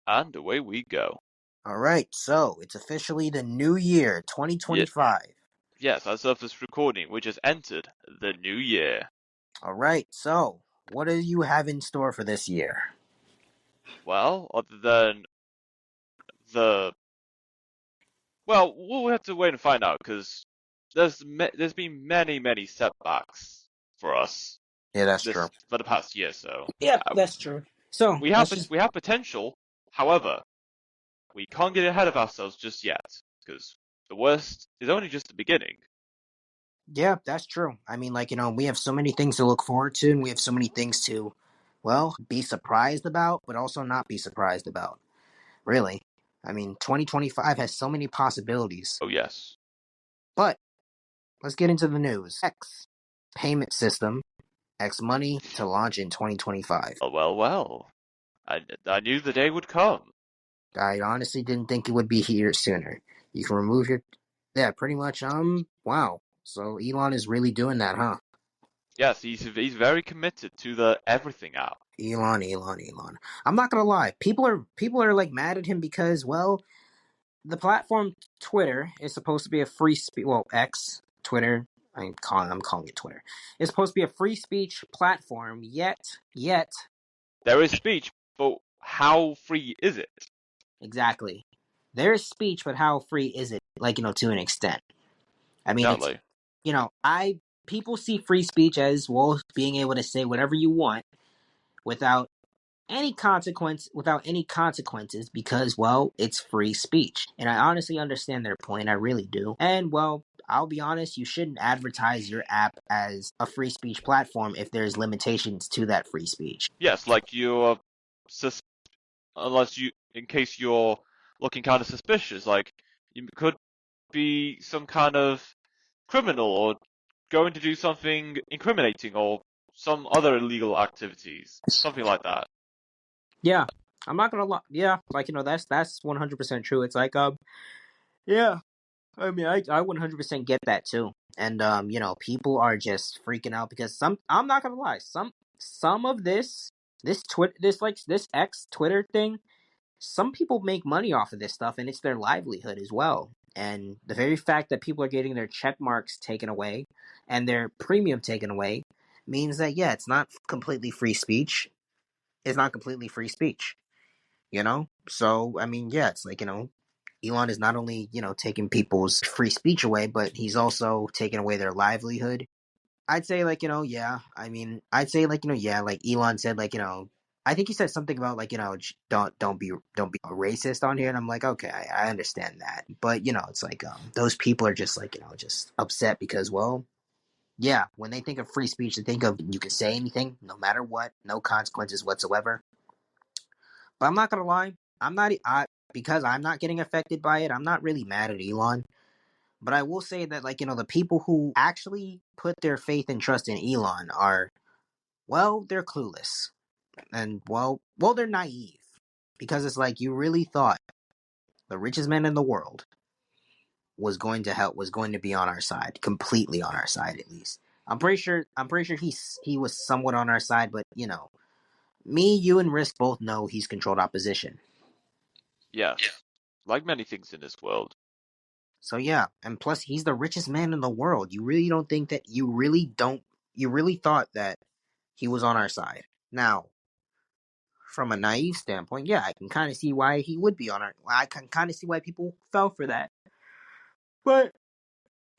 And away we go. All right, so it's officially the new year, Yeah, 2025. yes, as of this recording, we just entered the new year. All right, so what do you have in store for this year? Well, other than the well, we'll have to wait and find out because there's been many setbacks for us Yeah, that's true. this for the past year. So Yeah, uh, that's true. So let's just we have potential. However, we can't get ahead of ourselves just yet because the worst is only just the beginning. yeah, that's true. I mean, we have so many things to look forward to, and we have so many things to, well, be surprised about, but also not be surprised about. Really. I mean, 2025 has so many possibilities. Oh yes. But let's get into the news. X payment system, X money to launch in 2025. Well. I knew the day would come. I honestly didn't think it would be here sooner. You can remove your, yeah, pretty much. Wow. So Elon is really doing that, huh? Yes, he's very committed to the everything app. Elon. I'm not gonna lie. People are like mad at him because, well, the platform Twitter is supposed to be a free speech. Well, X Twitter. I'm calling it Twitter. It's supposed to be a free speech platform. Yet, There is speech, but how free is it? exactly. There's speech, but how free is it? To an extent. I mean, it's Exactly. I people see free speech as, well, being able to say whatever you want without any consequences, because, well, it's free speech. And I honestly understand their point. I really do. And, well, I'll be honest, you shouldn't advertise your app as a free speech platform if there's limitations to that free speech. Yes, like you're sus unless you in case you're looking kind of suspicious, like you could be some kind of criminal or going to do something incriminating or some other illegal activities, something like that. Yeah. I'm not gonna lie. Yeah, that's 100% true. It's yeah. I mean, I 100% get that too. And people are just freaking out because I'm not gonna lie, some of this X Twitter thing, some people make money off of this stuff, and it's their livelihood as well. And the very fact that people are getting their check marks taken away and their premium taken away means that, yeah, it's not completely free speech. It's not completely free speech. So, I mean, yeah, it's Elon is not only, taking people's free speech away, but he's also taking away their livelihood. I'd say, yeah. I mean, I'd say, yeah, like Elon said, I think he said something about, don't be a racist on here, and I'm like, okay, I understand that. But, it's those people are just just upset because, well, yeah, when they think of free speech, they think of you can say anything, no matter what, no consequences whatsoever. But I'm not gonna lie, because I'm not getting affected by it. I'm not really mad at Elon, but I will say that, the people who actually put their faith and trust in Elon are, well, they're clueless, and, well, they're naive, because it's like, you really thought the richest man in the world was going to be on our side, completely on our side, at least. I'm pretty sure he was somewhat on our side, but, me, you, and Risk both know he's controlled opposition. Yes, like many things in this world. So yeah, and plus he's the richest man in the world. You really thought that he was on our side. Now, from a naive standpoint, yeah, I can kind of see why he would be on our. I can kind of see why people fell for that. But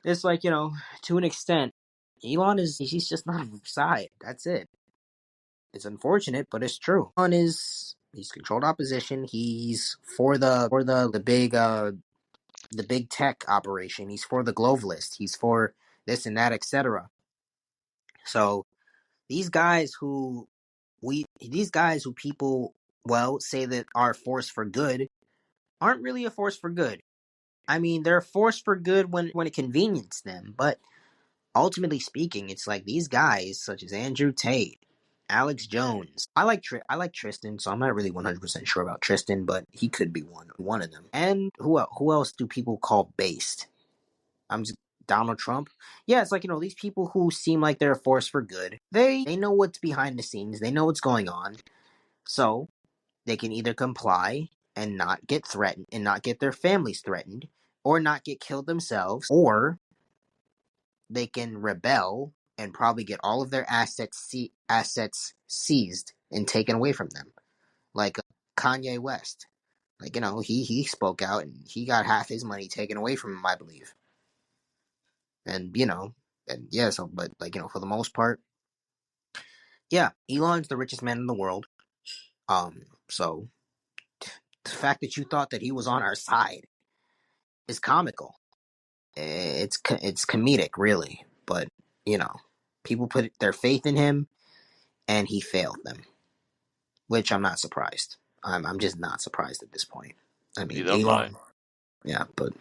it's to an extent, he's just not on our side. That's it. It's unfortunate, but it's true. He's controlled opposition. He's for the big tech operation. He's for the globalist. He's for this and that, etc. So these guys who people, well, say that are a force for good, aren't really a force for good. I mean, they're a force for good when it conveniences them, but ultimately speaking, it's like these guys such as Andrew Tate, Alex Jones. I like Tristan, so I'm not really 100% sure about Tristan, but he could be one of them. And who else do people call based? I'm just Donald Trump. Yeah, it's these people who seem like they're a force for good. They know what's behind the scenes. They know what's going on. So they can either comply and not get threatened and not get their families threatened or not get killed themselves, or they can rebel and probably get all of their assets seized and taken away from them. Like Kanye West. Like, he spoke out and he got half his money taken away from him, I believe. And, and yeah, so, but, like, for the most part, yeah, Elon's the richest man in the world. So the fact that you thought that he was on our side is comical. It's comedic, really. But, people put their faith in him and he failed them, which I'm not surprised. I'm just not surprised at this point. I mean, Neither am I. Elon, yeah, but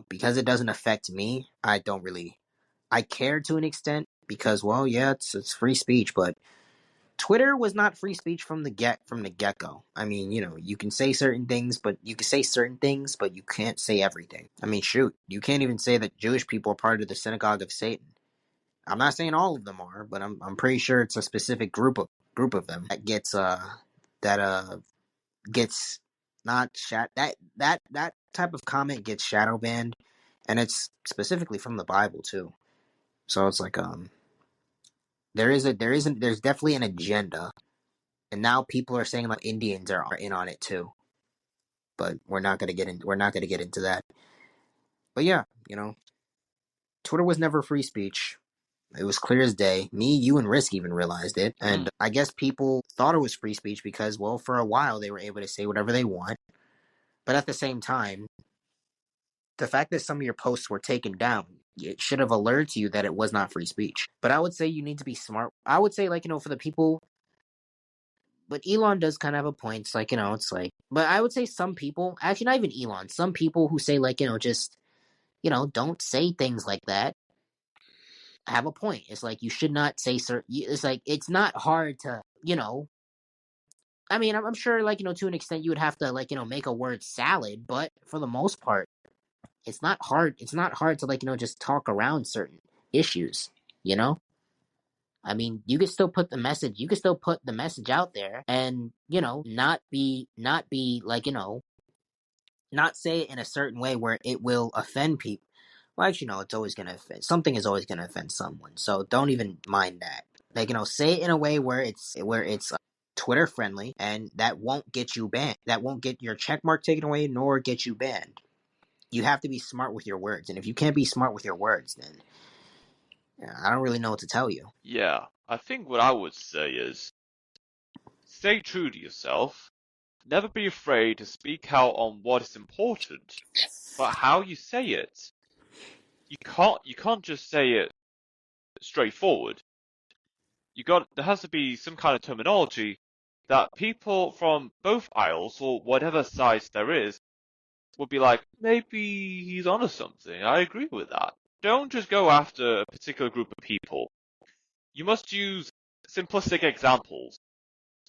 because it doesn't affect me, I care to an extent because, well, yeah, it's free speech, but Twitter was not free speech from the get go. I mean, you can say certain things, but you can't say everything. I mean, shoot, you can't even say that Jewish people are part of the synagogue of Satan. I'm not saying all of them are, but I'm pretty sure it's a specific group of them that gets not that type of comment gets shadow banned, and it's specifically from the Bible too. So it's like there's definitely an agenda, and now people are saying like Indians are in on it too. But we're not gonna get into that. But yeah, Twitter was never free speech. It was clear as day. Me, you, and Risk even realized it. And I guess people thought it was free speech because, well, for a while they were able to say whatever they want. But at the same time, the fact that some of your posts were taken down, it should have alerted you that it was not free speech. But I would say you need to be smart. I would say, like, for the people. But Elon does kind of have a point. It's like, it's like. But I would say some people, actually, not even Elon, some people who say, like, just, don't say things like that have a point. It's like you should not say certain. It's like it's not hard to I mean, I'm sure like to an extent you would have to like make a word salad, but for the most part, it's not hard. It's not hard to like just talk around certain issues. You know, I mean, you can still put the message. You can still put the message out there, and not be like not say it in a certain way where it will offend people. Well, actually, no, it's always gonna offend. Something is always gonna offend someone. So don't even mind that. Like say it in a way where it's Twitter friendly, and that won't get you banned. That won't get your check mark taken away, nor get you banned. You have to be smart with your words, and if you can't be smart with your words, then I don't really know what to tell you. Yeah, I think what I would say is stay true to yourself. Never be afraid to speak out on what is important, but how you say it. You can't just say it straightforward. There has to be some kind of terminology that people from both aisles or whatever size there is would be like, maybe he's onto something. I agree with that. Don't just go after a particular group of people. You must use simplistic examples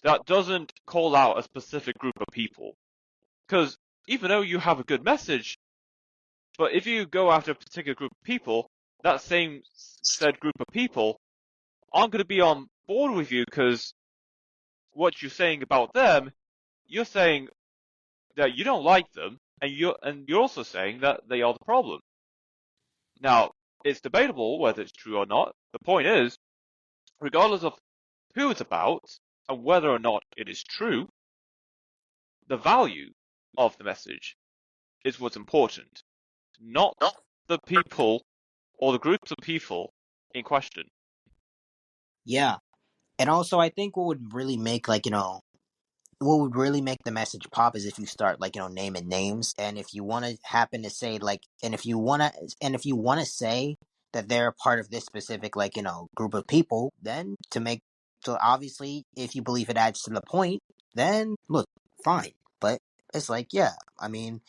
that doesn't call out a specific group of people. Because even though you have a good message, but if you go after a particular group of people, that same said group of people aren't going to be on board with you because what you're saying about them, you're saying that you don't like them, and you're also saying that they are the problem. Now, it's debatable whether it's true or not. The point is, regardless of who it's about and whether or not it is true, the value of the message is what's important, not the people or the groups of people in question. Yeah, and also I think what would really make what would really make the message pop is if you start naming names, and if you want to happen to say and if you want to say that they're part of this specific group of people, then so obviously if you believe it adds to the point, then look, fine. But it's like, yeah, I mean,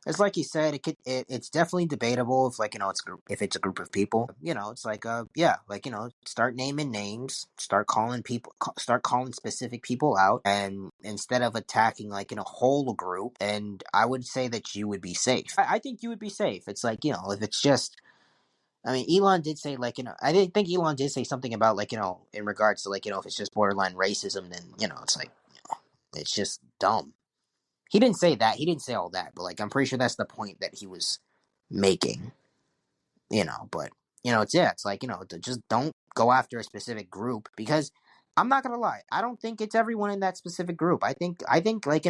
it's like you said, it's definitely debatable if if it's a group of people. It's like yeah, start naming names, start calling specific people out, and instead of attacking a whole group, and I would say that you would be safe. I think you would be safe. It's like if it's just. I mean, Elon did say I didn't think Elon did say something about in regards to if it's just borderline racism, then it's like It's just dumb. He didn't say that. He didn't say all that, but like I'm pretty sure that's the point that he was making. But it's like just don't go after a specific group because I'm not gonna lie. I don't think it's everyone in that specific group. I think like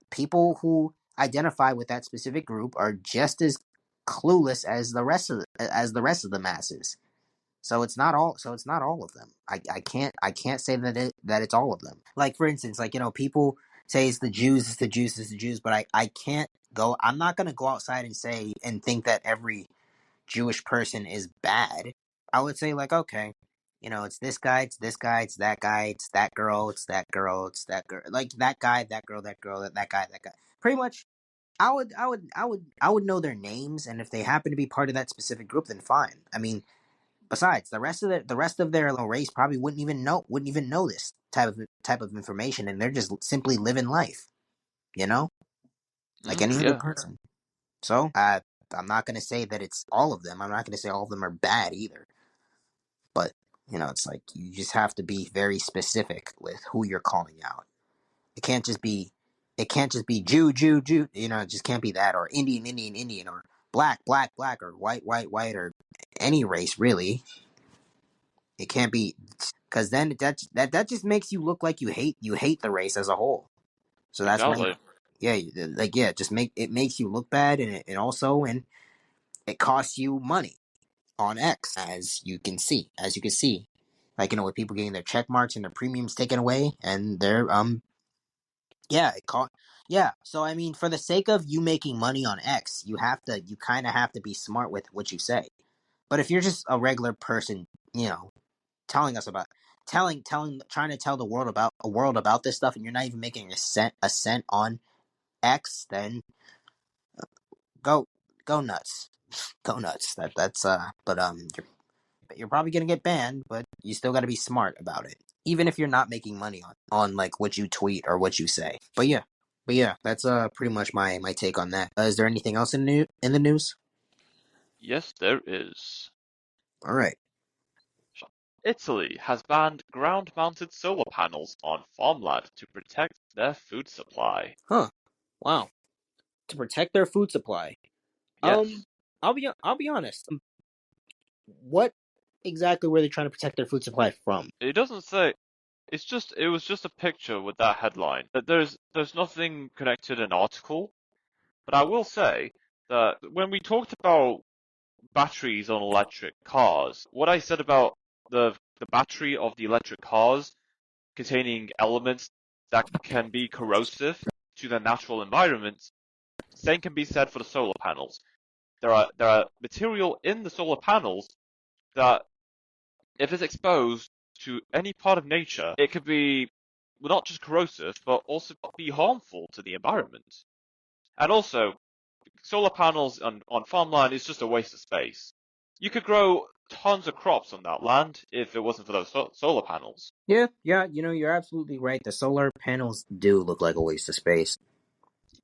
people who identify with that specific group are just as clueless as the masses. So it's not all. So it's not all of them. I can't say that it's all of them. Like for instance, like people say it's the Jews, it's the Jews, it's the Jews, but I can't go. I'm not gonna go outside and say and think that every Jewish person is bad. I would say like okay, it's this guy, it's this guy, it's that guy, it's that girl, it's that girl, it's that girl, like that guy, that girl, that girl, that guy, that guy. Pretty much, I would know their names, and if they happen to be part of that specific group, then fine. I mean, besides, the rest of their race probably wouldn't even know this type of information, and they're just simply living life, you know, like any other Yeah, person. So I'm not gonna say that it's all of them. I'm not gonna say all of them are bad either. But it's like you just have to be very specific with who you're calling out. It can't just be Jew, Jew, Jew. It just can't be that, or Indian, Indian, Indian, or black, black, black, or white, white, white, or any race really. It can't be because then that just makes you look like you hate the race as a whole. So that's why, exactly. yeah, like yeah, just makes you look bad, and it costs you money on X, as you can see, like with people getting their check marks and their premiums taken away, and their yeah, yeah. So I mean, for the sake of you making money on X, you kind of have to be smart with what you say. But if you're just a regular person, you know, telling us about trying to tell the world about this stuff, and you're not even making a cent on X, then go go nuts, go nuts. But you're probably gonna get banned, but you still got to be smart about it, even if you're not making money on like what you tweet or what you say. But yeah, that's pretty much my take on that. Is there anything else in the news? Yes, there is. All right. Italy has banned ground-mounted solar panels on farmland to protect their food supply. Huh. Wow. To protect their food supply. Um, Yes. I'll be honest. What exactly were they trying to protect their food supply from? It doesn't say. It was just a picture with that headline. There's nothing connected in an article, but I will say that when we talked about batteries on electric cars, what I said about the battery of the electric cars containing elements that can be corrosive to the natural environment, same can be said for the solar panels. There are material in the solar panels that, if it's exposed to any part of nature, it could be, well, not just corrosive, but also be harmful to the environment. And also, solar panels on farmland is just a waste of space. You could grow tons of crops on that land if it wasn't for those solar panels. Yeah, yeah, you're absolutely right. The solar panels do look like a waste of space.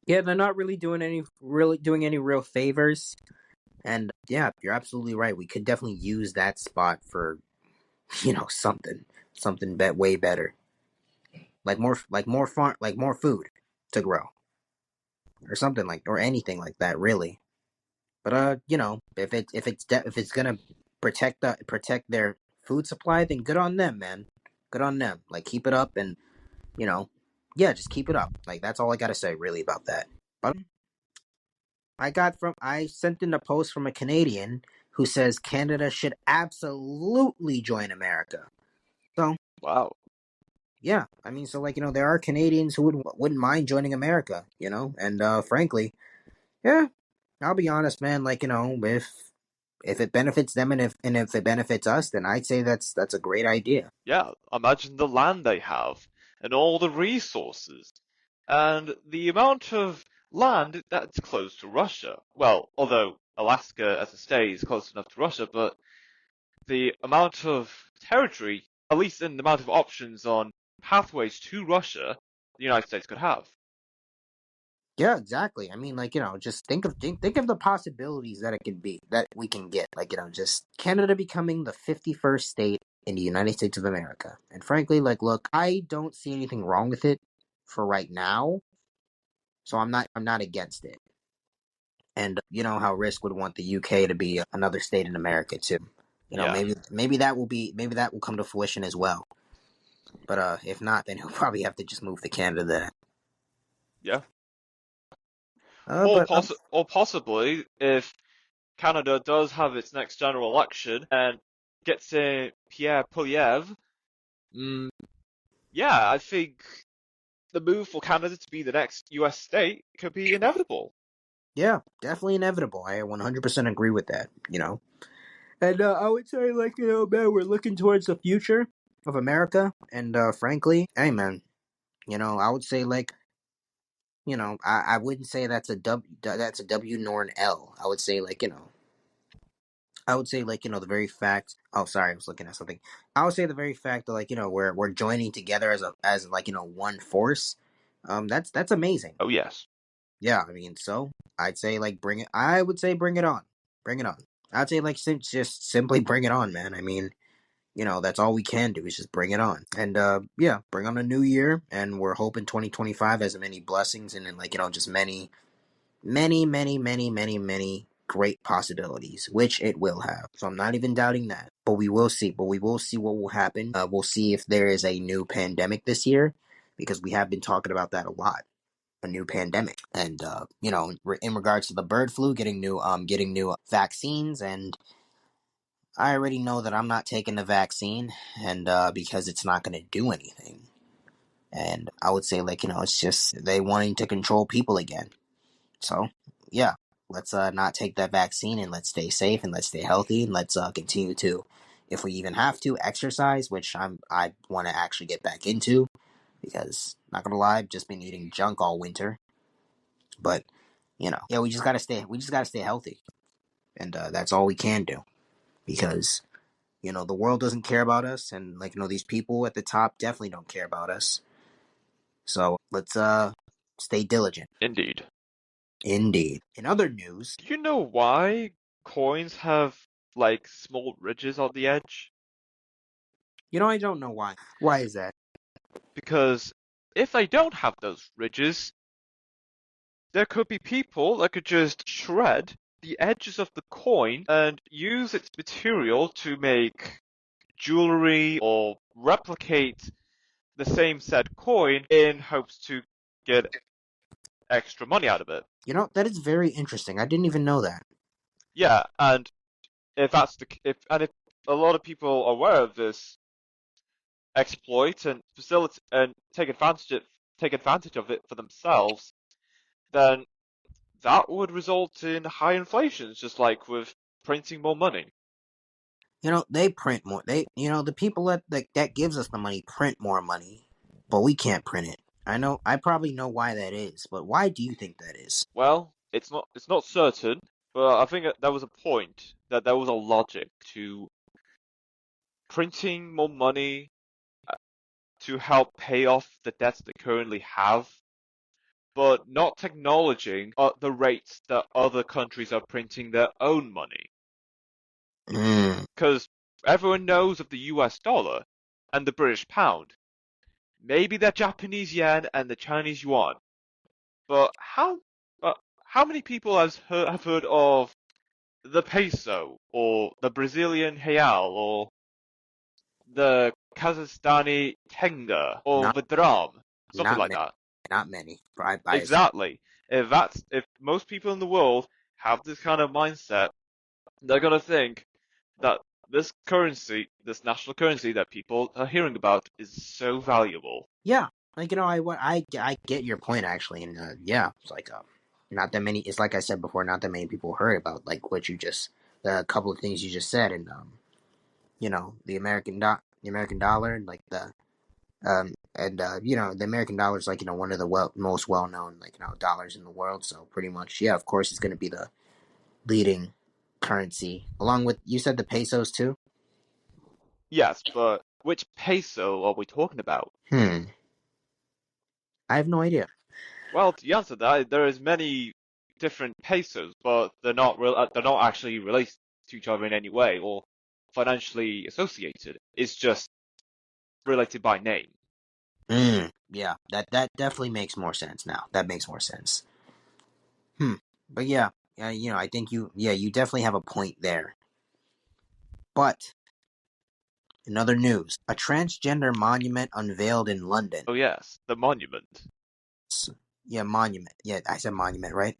Yeah, they're not really doing any real favors. And yeah, you're absolutely right. We could definitely use that spot for, something way better. Like more food to grow or something or anything like that, really. But if it's gonna protect their food supply, then good on them, man. Good on them. Like keep it up, and you know, yeah, just keep it up. Like that's all I gotta say really about that. But I sent in a post from a Canadian who says Canada should absolutely join America. So Wow. yeah, I mean, so there are Canadians who wouldn't mind joining America, and frankly, yeah, I'll be honest, man. If it benefits them, and if it benefits us, then I'd say that's a great idea. Yeah, imagine the land they have and all the resources and the amount of land that's close to Russia. Well, although Alaska as a state is close enough to Russia, but the amount of territory, at least in the amount of options on pathways to Russia, the United States could have. Yeah, exactly. I mean, just think of the possibilities that we can get. Just Canada becoming the 51st state in the United States of America. And frankly, look, I don't see anything wrong with it for right now. So I'm not against it. And you know how Risk would want the UK to be another state in America too. You know, Yeah. maybe that will come to fruition as well. But if not, then he'll probably have to just move to Canada then. Yeah. Uh, Or but poss or possibly if Canada does have its next general election and gets in Pierre Poilievre, mm, yeah, I think the move for Canada to be the next US state could be inevitable. yeah, definitely inevitable. I 100% agree with that. You know, and I would say like man, we're looking towards the future of America, and frankly, hey man, I would say like I wouldn't say that's a W nor an L. I would say like the very fact. Oh, sorry, I was looking at something. I would say the very fact that like we're joining together as like one force. That's amazing. Oh yes, Yeah, I mean, so I'd say like bring it. I would say bring it on, bring it on. I'd say like just simply bring it on, man. I mean, that's all we can do is just bring it on, and yeah, bring on a new year, and we're hoping 2025 has many blessings and then like just many many, many, many, many, many great possibilities, which it will have. So I'm not even doubting that. But we will see. But we will see what will happen. We'll see if there is a new pandemic this year, because we have been talking about that a lot. A new pandemic, and in regards to the bird flu, getting new vaccines, and I already know that I'm not taking the vaccine, and because it's not going to do anything. And I would say like it's just they wanting to control people again. So, yeah, let's not take that vaccine, and let's stay safe, and let's stay healthy, and let's continue to, if we even have to, exercise, which I want to actually get back into, because not gonna lie, I've just been eating junk all winter. But yeah, we just gotta stay healthy, and that's all we can do, because the world doesn't care about us, and like these people at the top definitely don't care about us. So let's stay diligent. indeed. Indeed. In other news, Do you know why coins have like small ridges on the edge? I don't know why. Why is that? Because if they don't have those ridges, there could be people that could just shred the edges of the coin and use its material to make jewelry or replicate the same said coin in hopes to get extra money out of it. That is very interesting. I didn't even know that. Yeah, and if that's the if a lot of people are aware of this exploit and facilitate and take advantage of it for themselves, then that would result in high inflation, just like with printing more money. They print more. The people that gives us the money print more money, but we can't print it. I probably know why that is, but why do you think that is? Well, it's not certain, but I think that there was a point that there was a logic to printing more money to help pay off the debts they currently have, but not acknowledging the rates that other countries are printing their own money. Mm. Because everyone knows of the US dollar and the British pound, maybe the Japanese yen and the Chinese yuan, but how many people have heard of the peso or the Brazilian real or the Kazakhstani tenge or Not the dram, something not like many. that? Not many. I assume. Exactly. If most people in the world have this kind of mindset, they're gonna think that this currency, this national currency that people are hearing about, is so valuable. Yeah, like I get your point actually, and yeah, it's like not that many. It's like I said before, not that many people heard about like what you just the couple of things you just said, and the American dollar, like the and the American dollar is like one of the most well known like dollars in the world. So pretty much, yeah, of course, it's going to be the leading currency, along with you said the pesos too. Yes, but which peso are we talking about? Hmm, I have no idea. Well, to answer that, there is many different pesos, but they're not actually related to each other in any way or financially associated. It's just related by name. Yeah, that definitely makes more sense now. That makes more sense. But yeah, I think you definitely have a point there. But in other news, a transgender monument unveiled in London. Oh yes, the monument. Yeah, monument. Yeah, I said monument, right?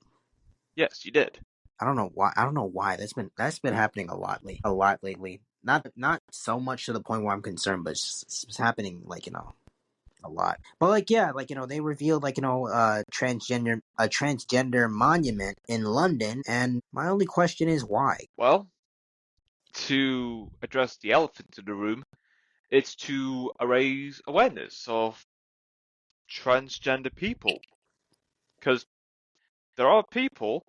Yes, you did. I don't know why. I don't know why that's been happening a lot lately. Not so much to the point where I'm concerned, but it's happening like a lot. But like yeah, like they revealed like a transgender monument in London, and my only question is why. Well, to address the elephant in the room, it's to raise awareness of transgender people. Because there are people,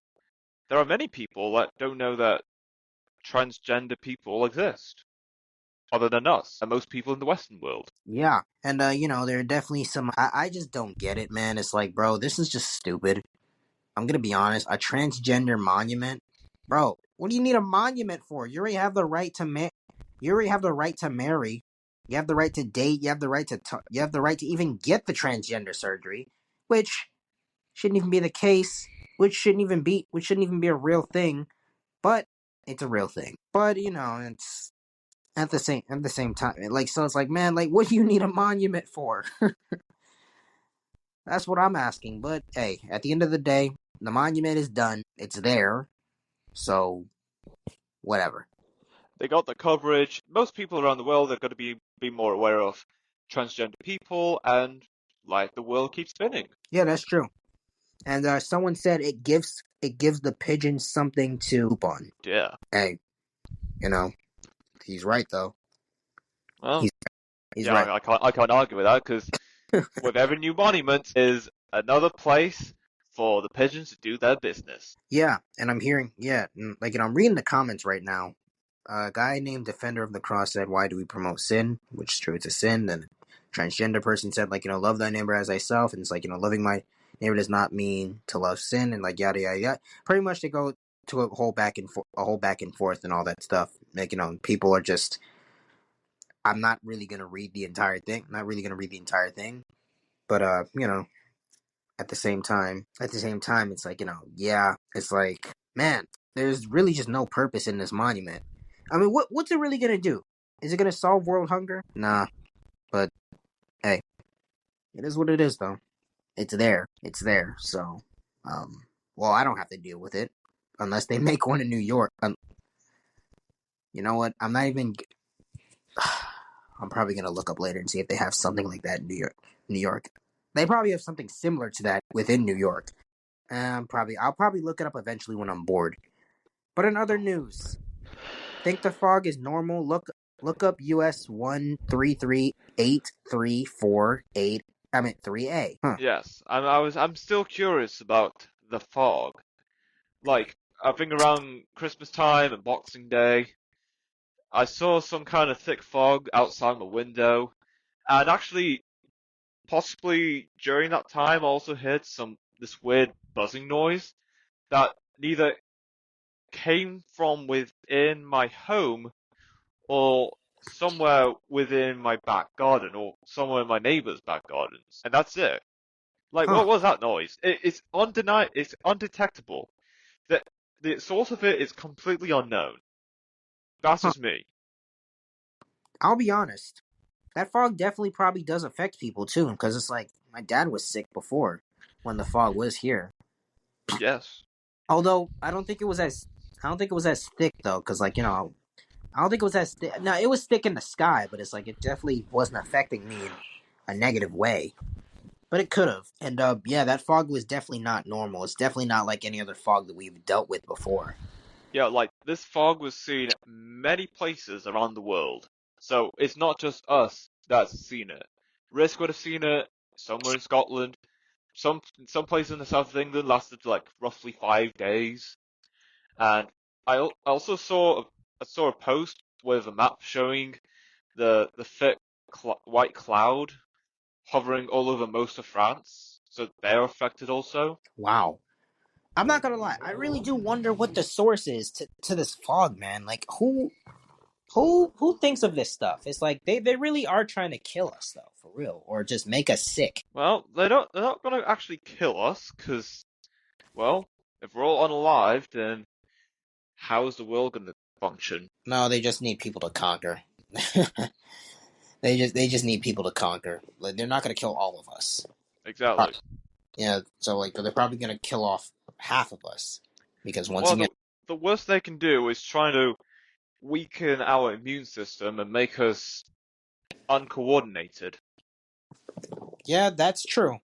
there are many people that don't know that transgender people exist, other than us and most people in the Western world. Yeah, and there are definitely some. I just don't get it, man. It's like, bro, this is just stupid. I'm gonna be honest. A transgender monument, bro. What do you need a monument for? You already have the right to You already have the right to marry. You have the right to date. You have the right to. You have the right to even get the transgender surgery, which shouldn't even be the case. Which shouldn't even be a real thing. But it's a real thing. But it's at the same time, like so. It's like, man, like, what do you need a monument for? That's what I'm asking. But hey, at the end of the day, the monument is done. It's there. So whatever. They got the coverage. Most people around the world are going to be more aware of transgender people, and like the world keeps spinning. Yeah, that's true. And someone said it gives the pigeons something to poop on. Yeah. Hey, you know, he's right though. Well, He's he's yeah, right. I can't argue with that because with every new monument is another place for the pigeons to do their business. Yeah, and I'm hearing like I'm reading the comments right now. A guy named Defender of the Cross said, "Why do we promote sin?" Which is true, it's a sin. Then transgender person said, like, love thy neighbor as thyself, and it's like, loving my neighbor does not mean to love sin, and like yada yada yada. Pretty much they go to a whole back and forth and all that stuff. Like, people are just. I'm not really gonna read the entire thing. Not really gonna read the entire thing, but at the same time, it's like, yeah, it's like, man, there's really just no purpose in this monument. I mean, what's it really gonna do? Is it gonna solve world hunger? Nah, but hey, it is what it is, though. It's there. It's there. So, well, I don't have to deal with it unless they make one in New York. You know what? I'm not even. I'm probably gonna look up later and see if they have something like that in New York. New York. They probably have something similar to that within New York. I'll probably look it up eventually when I'm bored. But in other news, think the fog is normal. Look up US 1338348. I meant 3A. Huh. Yes, I'm still curious about the fog. Like, I think around Christmas time and Boxing Day, I saw some kind of thick fog outside my window, and actually, possibly during that time, I also heard this weird buzzing noise that neither came from within my home or somewhere within my back garden or somewhere in my neighbor's back gardens, and that's it. Like, Huh. what was that noise? It's undetectable. The the source of it is completely unknown. That's Huh. just me. I'll be honest. That fog definitely probably does affect people too, because it's like my dad was sick before when the fog was here. Yes. Although I don't think it was as thick though, because like I don't think it was as thick. No, it was thick in the sky, but it's like it definitely wasn't affecting me in a negative way. But it could have. And yeah, that fog was definitely not normal. It's definitely not like any other fog that we've dealt with before. Yeah, like this fog was seen many places around the world. So it's not just us that's seen it. Risk would have seen it somewhere in Scotland. Some place in the south of England lasted for like roughly 5 days. And I also saw a post with a map showing the thick white cloud hovering all over most of France. So they're affected also. Wow. I'm not gonna lie. I really do wonder what the source is to this fog, man. Like Who thinks of this stuff? It's like they really are trying to kill us though, for real, or just make us sick. Well, they're not gonna actually kill us, because, well, if we're all unalive, then how is the world gonna function? No, they just need people to conquer. They just need people to conquer. Like, they're not gonna kill all of us. Exactly. Yeah, so like they're probably gonna kill off half of us because once Well, again, the worst they can do is try to weaken our immune system and make us uncoordinated. yeah, that's true.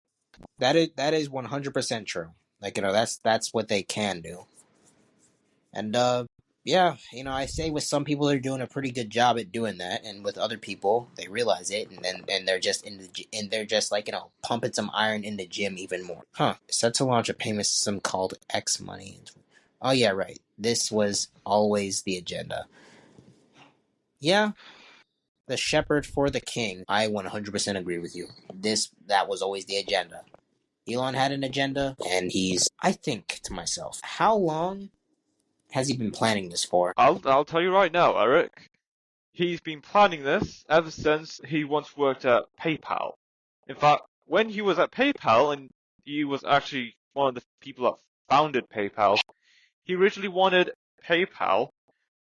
That is 100% true. Like that's what they can do. And yeah, I say with some people they're doing a pretty good job at doing that, and with other people they realize it, and they're just and they're just like pumping some iron in the gym even more. Huh? Set to launch a payment system called X Money. Oh yeah, right. This was always the agenda. Yeah, the shepherd for the king. I 100% agree with you. That was always the agenda. Elon had an agenda, and I think to myself, how long has he been planning this for? I'll tell you right now, Eric. He's been planning this ever since he once worked at PayPal. In fact, when he was at PayPal, and he was actually one of the people that founded PayPal, he originally wanted PayPal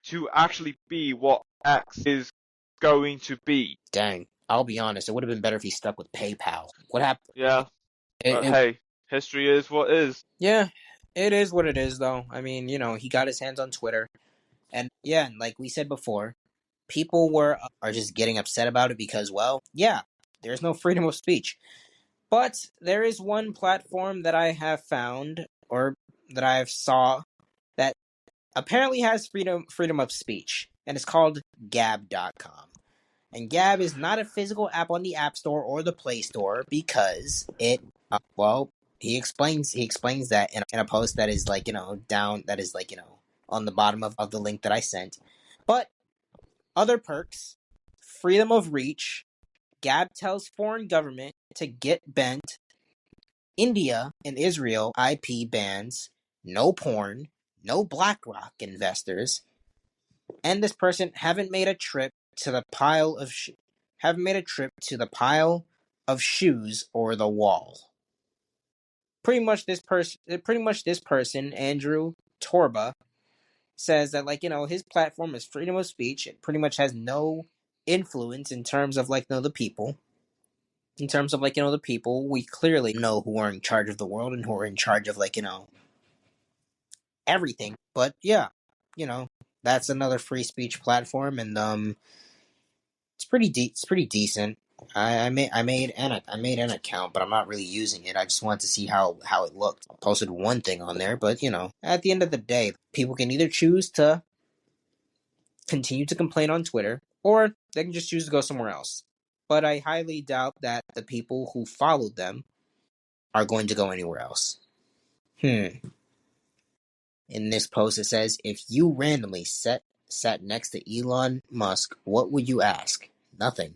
to actually be what X is going to be. Dang, I'll be honest. It would have been better if he stuck with PayPal. What happened? Yeah, but It, hey, history is what is. yeah, it is what it is, though. I mean, he got his hands on Twitter, and yeah, and like we said before, people are just getting upset about it because, well, yeah, there's no freedom of speech. But there is one platform that I have found, or that I have saw, that apparently has freedom of speech, and it's called Gab.com. And Gab is not a physical app on the App Store or the Play Store because well, he explains that in a post that is like down that is like on the bottom of the link that I sent. But other perks, freedom of reach. Gab tells foreign government to get bent. India and Israel IP bans. No porn. No BlackRock investors. And this person haven't made a trip to the pile of shoes or the wall. Pretty much this person, Andrew Torba, says that his platform is freedom of speech. It pretty much has no influence in terms of the people. In terms of the people, we clearly know who are in charge of the world and who are in charge of everything. But yeah, you know that's another free speech platform, and it's pretty decent. I made an account, but I'm not really using it. I just wanted to see how it looked. I posted one thing on there, but at the end of the day, people can either choose to continue to complain on Twitter, or they can just choose to go somewhere else. But I highly doubt that the people who followed them are going to go anywhere else. In this post, it says, if you randomly sat next to Elon Musk, what would you ask? Nothing.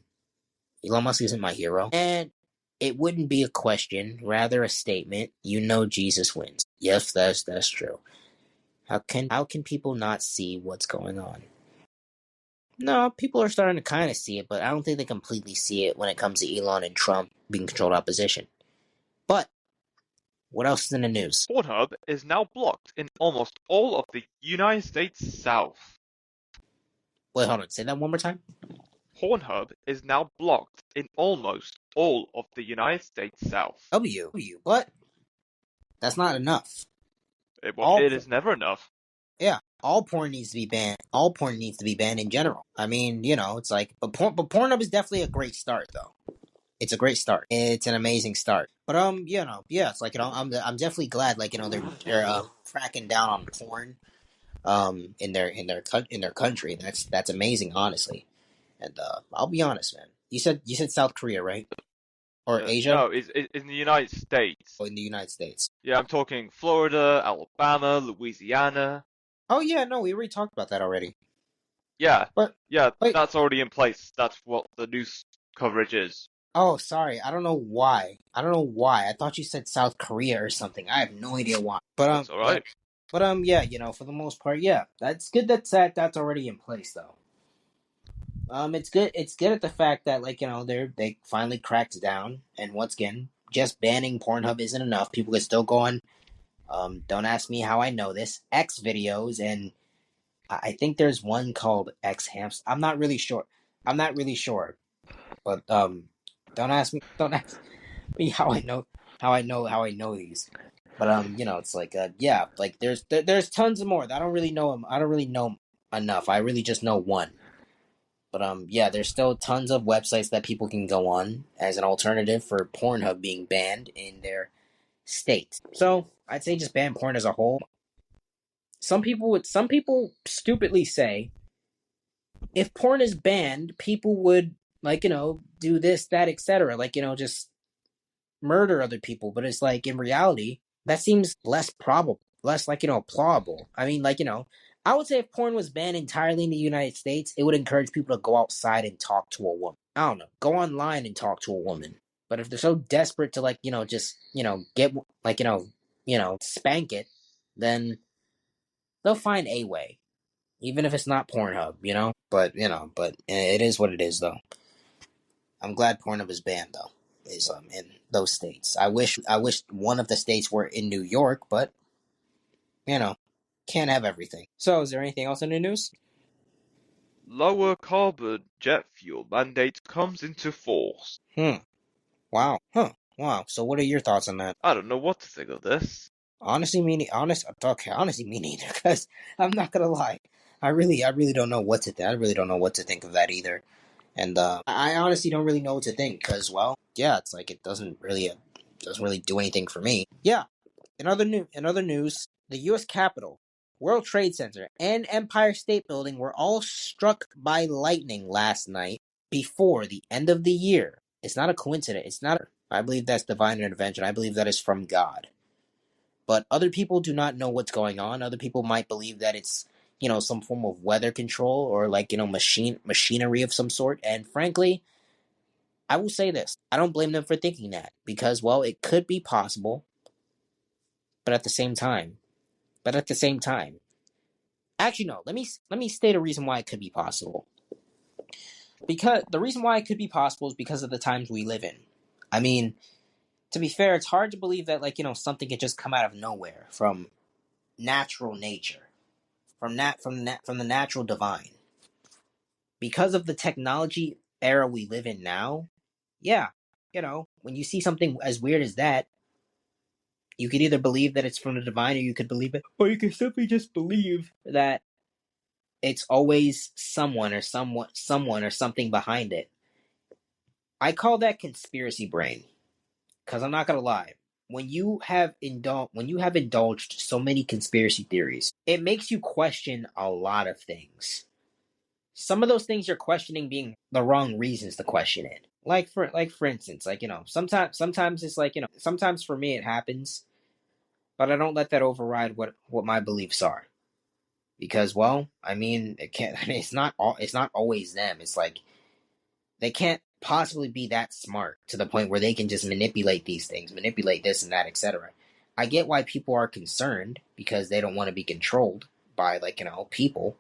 Elon Musk isn't my hero. And it wouldn't be a question, rather a statement. Jesus wins. Yes, that's true. How can people not see what's going on? No, people are starting to kind of see it, but I don't think they completely see it when it comes to Elon and Trump being controlled opposition. But what else is in the news? Pornhub is now blocked in almost all of the United States South. Wait, hold on. Say that one more time. Pornhub is now blocked in almost all of the United States South. But that's not enough. It is never enough. Yeah, all porn needs to be banned. All porn needs to be banned in general. I mean, it's like, but Pornhub is definitely a great start, though. It's a great start. It's an amazing start. But yeah, it's like I'm definitely glad they're cracking down on porn in their country. That's amazing, honestly. And I'll be honest, man. You said South Korea, right? Or Asia? No, it's in the United States. Oh, in the United States. Yeah, I'm talking Florida, Alabama, Louisiana. Oh yeah, no, we already talked about that already. Yeah, But yeah, wait. that's already in place. That's what the news coverage is. Oh, sorry. I don't know why. I thought you said South Korea or something. I have no idea why. That's all right. Yeah, for the most part, yeah. That's good that's already in place though. It's good. It's good at the fact that they finally cracked down, and once again, just banning Pornhub isn't enough. People can still go on. Don't ask me how I know this. X videos, and I think there's one called X Hamster. I'm not really sure. I'm not really sure, but don't ask me. Don't ask me how I know these. But it's like yeah, like there's tons of more. I don't really know them. I don't really know enough. I really just know one. But yeah, there's still tons of websites that people can go on as an alternative for Pornhub being banned in their state. So I'd say just ban porn as a whole. Some people stupidly say if porn is banned, people would do this, that, etc. Just murder other people. But it's like in reality, that seems less probable, less plausible. I mean, I would say if porn was banned entirely in the United States, it would encourage people to go outside and talk to a woman. I don't know, go online and talk to a woman. But if they're so desperate to just get spank it, then they'll find a way, even if it's not Pornhub. But it is what it is, though. I'm glad Pornhub is banned, though. Is in those states. I wish one of the states were in New York, but you know, can't have everything. So, is there anything else in the news? Lower carbon jet fuel mandate comes into force. Wow. Huh. Wow. So, what are your thoughts on that? I don't know what to think of this. Honestly, me neither. Because I'm not gonna lie, I really don't know what to think. I really don't know what to think of that either. And I honestly don't really know what to think. Because, well, yeah, it's like it doesn't really do anything for me. Yeah. In other news, the U.S. Capitol, World Trade Center, and Empire State Building were all struck by lightning last night before the end of the year. It's not a coincidence. It's not. I believe that's divine intervention. I believe that is from God. But other people do not know what's going on. Other people might believe that it's some form of weather control or machinery of some sort. And frankly, I will say this: I don't blame them for thinking that because, well, it could be possible, but at the same time. Actually, no. Let me state a reason why it could be possible. Because the reason why it could be possible is because of the times we live in. I mean, to be fair, it's hard to believe that something could just come out of nowhere from natural nature, from the natural divine. Because of the technology era we live in now, yeah, when you see something as weird as that, you could either believe that it's from the divine, or you could believe it, or you could simply just believe that it's always someone or something behind it. I call that conspiracy brain. Because I'm not gonna lie, when you have indulged so many conspiracy theories, it makes you question a lot of things. Some of those things you're questioning being the wrong reasons to question it. For instance, sometimes it's sometimes for me it happens, but I don't let that override what my beliefs are. Because, well, I mean, it can't. I mean, it's not always them. It's like they can't possibly be that smart to the point where they can just manipulate these things, manipulate this and that, etc. I get why people are concerned because they don't want to be controlled by people.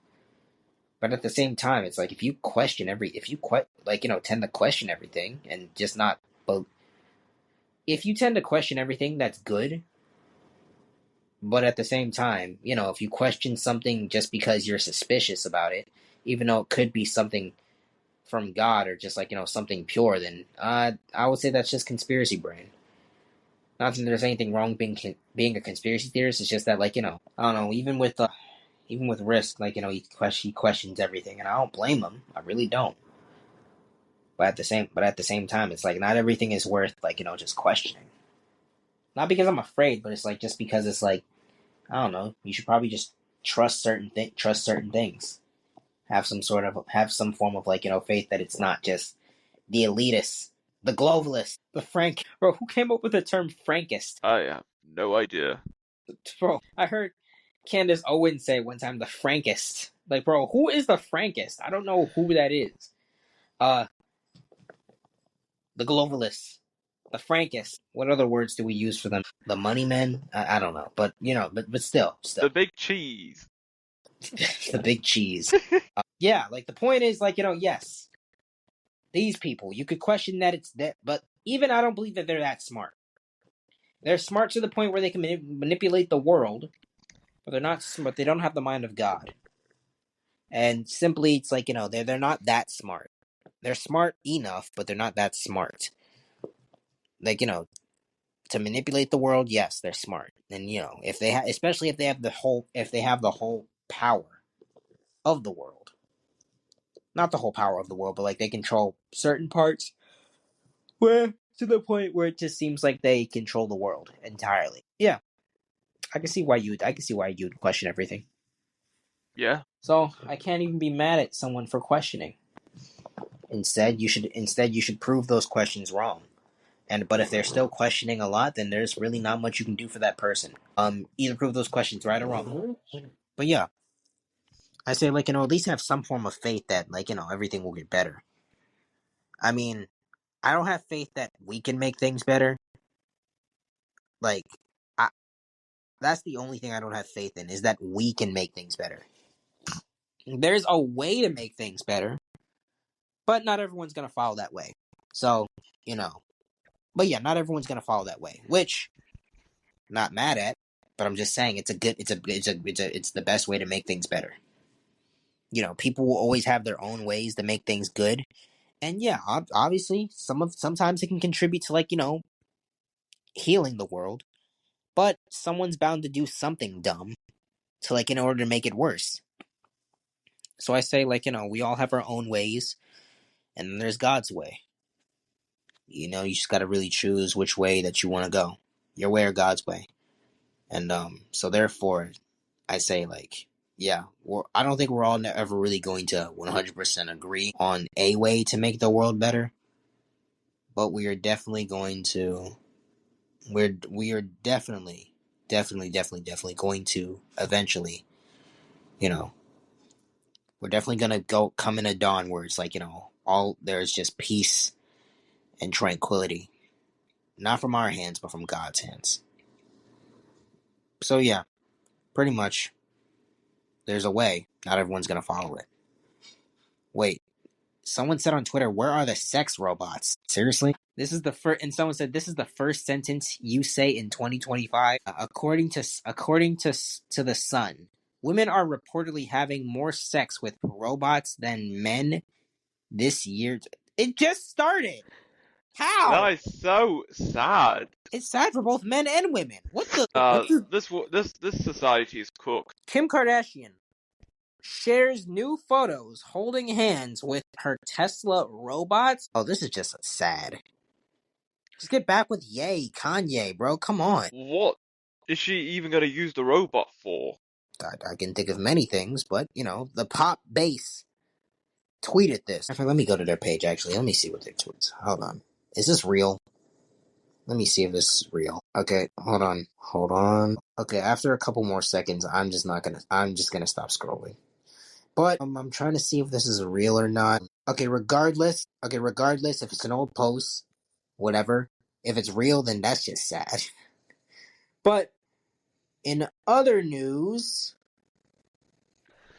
But at the same time, it's like tend to question everything and just not. But if you tend to question everything, that's good. But at the same time, if you question something just because you're suspicious about it, even though it could be something from God or just something pure, then I would say that's just conspiracy brain. Not that there's anything wrong being a conspiracy theorist. It's just that I don't know. Even with Risk, he questions everything, and I don't blame him. I really don't. But at the same time, it's like not everything is worth just questioning. Not because I'm afraid, but it's just because it's like I don't know. You should probably just trust certain things. Have some form of faith that it's not just the elitists, the globalists, the Frank. Bro, who came up with the term Frankist? I have no idea. Bro, I heard Candace Owens say one time the Frankist. Like, bro, who is the Frankist? I don't know who that is. The globalists, the Frankists. What other words do we use for them? The money men? I don't know, but but still, The big cheese. the big cheese. Yeah, like the point is, like, yes, these people, you could question that it's that, but even I don't believe that they're that smart. They're smart to the point where they can manipulate the world, but they're not smart. They don't have the mind of God. And simply, it's like, they're not that smart. They're smart enough, but they're not that smart. Like, to manipulate the world, yes, they're smart. And if they especially if they have the whole power of the world, not the whole power of the world, but like they control certain parts, where to the point where it just seems like they control the world entirely. Yeah, I can see why you'd question everything. Yeah. So I can't even be mad at someone for questioning. Instead you should prove those questions wrong. But if they're still questioning a lot, then there's really not much you can do for that person. Either prove those questions right or wrong. But yeah, I say, like, at least have some form of faith that, like, everything will get better. I mean, I don't have faith that we can make things better. Like, I, that's the only thing I don't have faith in, is that we can make things better. There's a way to make things better, but not everyone's gonna follow that way. So, you know, but yeah, not everyone's gonna follow that way, which I'm not mad at. But I'm just saying it's the best way to make things better. People will always have their own ways to make things good, and yeah, obviously, sometimes it can contribute to, like, healing the world, but someone's bound to do something dumb to, like, in order to make it worse. So I say, like, we all have our own ways, and then there's God's way. You just got to really choose which way that you want to go, your way or God's way. And so therefore, I say, like, yeah, I don't think we're all ever really going to 100% agree on a way to make the world better, but we are definitely going to. We are definitely going to eventually. You know, we're definitely gonna come in a dawn where it's like, all there's just peace and tranquility, not from our hands, but from God's hands. So yeah, pretty much, there's a way. Not everyone's gonna follow it. Wait, someone said on Twitter, "Where are the sex robots?" Seriously? This is the first, and someone said this is the first sentence you say in 2025. According to the Sun, women are reportedly having more sex with robots than men this year. It just started. How? That is so sad. It's sad for both men and women. What the? What the? This society is cooked. Kim Kardashian shares new photos holding hands with her Tesla robots. Oh, this is just sad. Just get back with Ye, Kanye, bro. Come on. What is she even gonna use the robot for? I can think of many things, but the pop bass tweeted this. In fact, let me go to their page. Actually, let me see what they tweets. Hold on. Is this real? Let me see if this is real. Okay, hold on. Hold on. Okay, after a couple more seconds, I'm just gonna stop scrolling. But I'm trying to see if this is real or not. Okay, regardless, if it's an old post, whatever. If it's real, then that's just sad. But in other news,